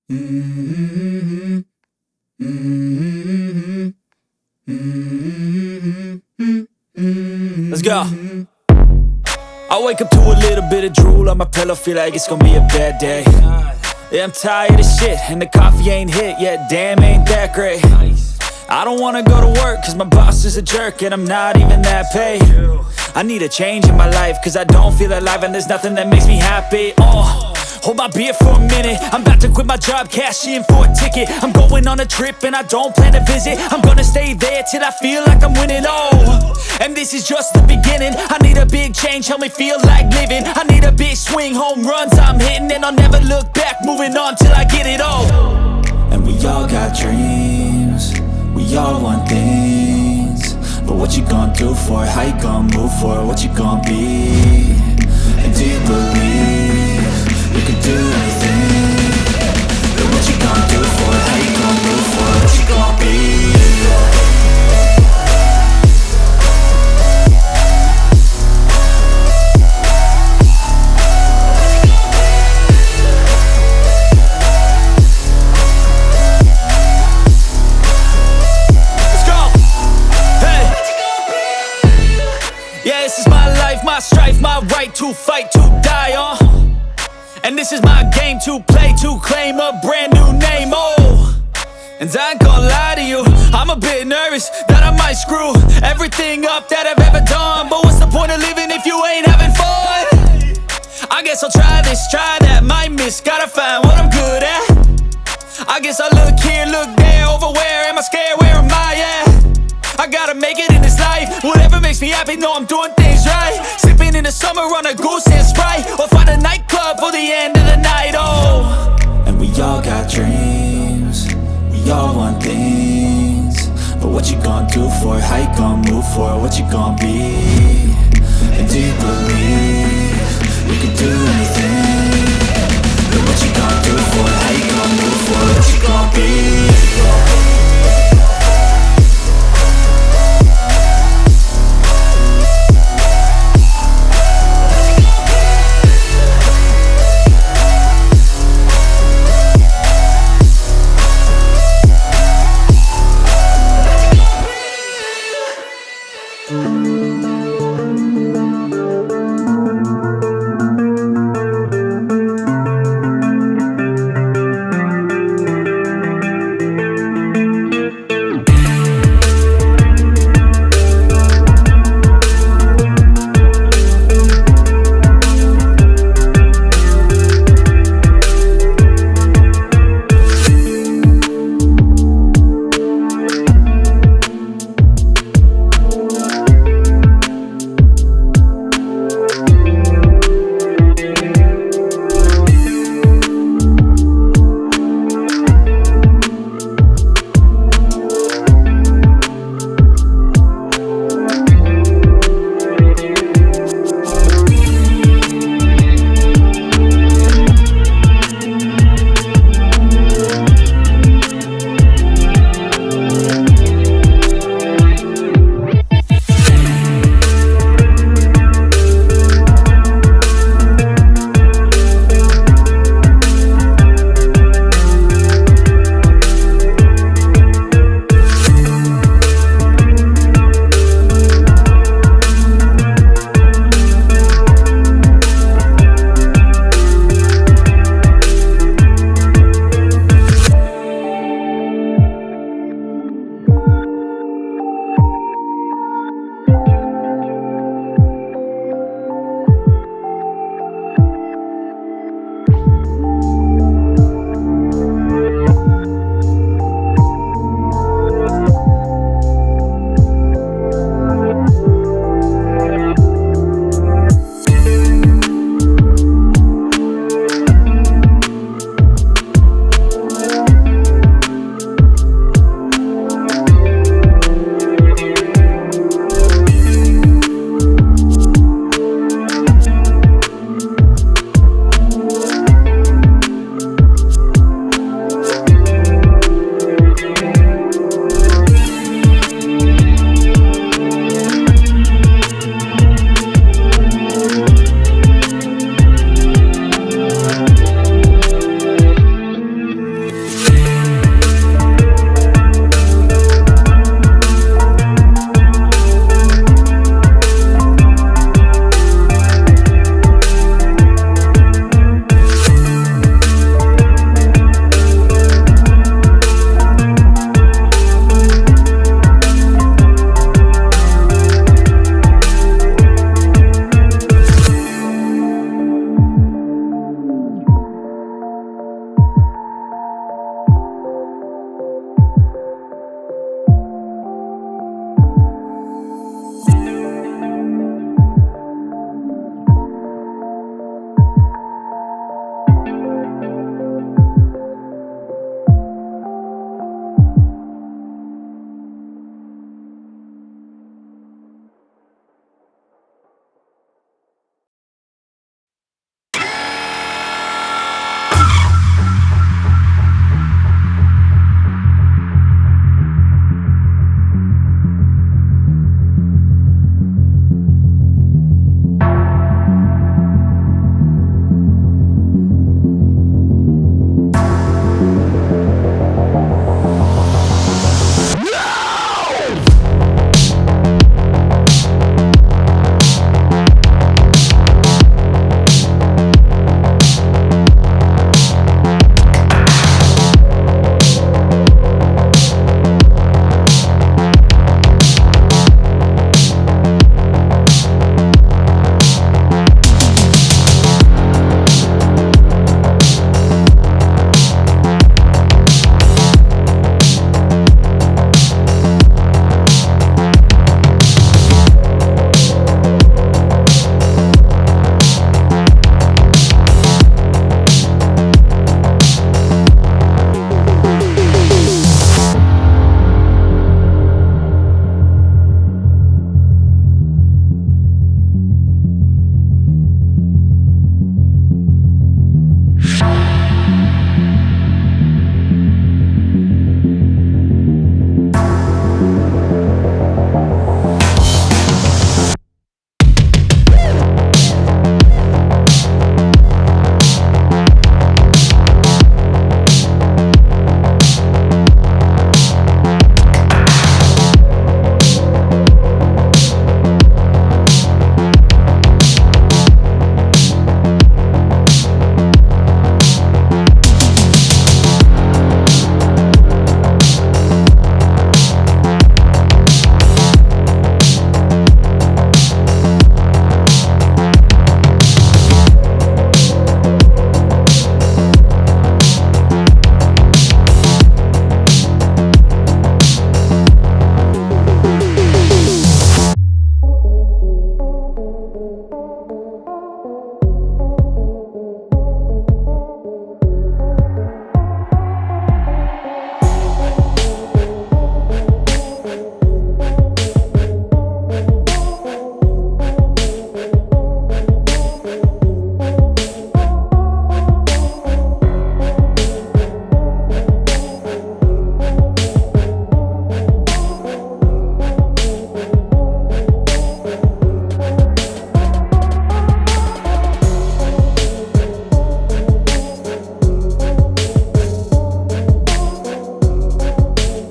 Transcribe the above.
Mm-hmm. Mm-hmm. Mm-hmm. Let's go. I wake up to a little bit of drool on my pillow, feel like it's gonna be a bad day. Yeah, I'm tired of shit, and the coffee ain't hit yet, damn, ain't that great. I don't wanna go to work, cause my boss is a jerk, and I'm not even that paid. I need a change in my life, cause I don't feel alive, and there's nothing that makes me happy. Hold my beer for a minute, I'm about to quit my job, cash in for a ticket. I'm going on a trip and I don't plan to visit. I'm gonna stay there till I feel like I'm winning, and this is just the beginning. I need a big change, help me feel like living. I need a big swing, home runs I'm hitting, and I'll never look back, moving on till I get it all. And we all got dreams, we all want things, but what you gonna do for it? How you gonna move for it? What you gonna be? And do you believe you can do anything? But what you gonna do for it? How you gonna move for it? What you gonna be? Yeah, this is my life, my strife, my right to fight, to die on. And this is my game to play, to claim a brand new name, And I ain't gonna lie to you, I'm a bit nervous that I might screw everything up that I've ever done. But what's the point of living if you ain't having fun? I guess I'll try this, try that, might miss, gotta find what I'm good at. I guess I look here, look there, over where am I scared, where am I at? I gotta make it in this life, whatever makes me happy, know I'm doing things right. Sipping in the summer on a goose and Sprite, or find a nightclub for the end of the night, And we all got dreams, we all want things, but what you gonna do for it? How you gonna move for it? What you gonna be? And do you believe you can do anything? But what you gonna do?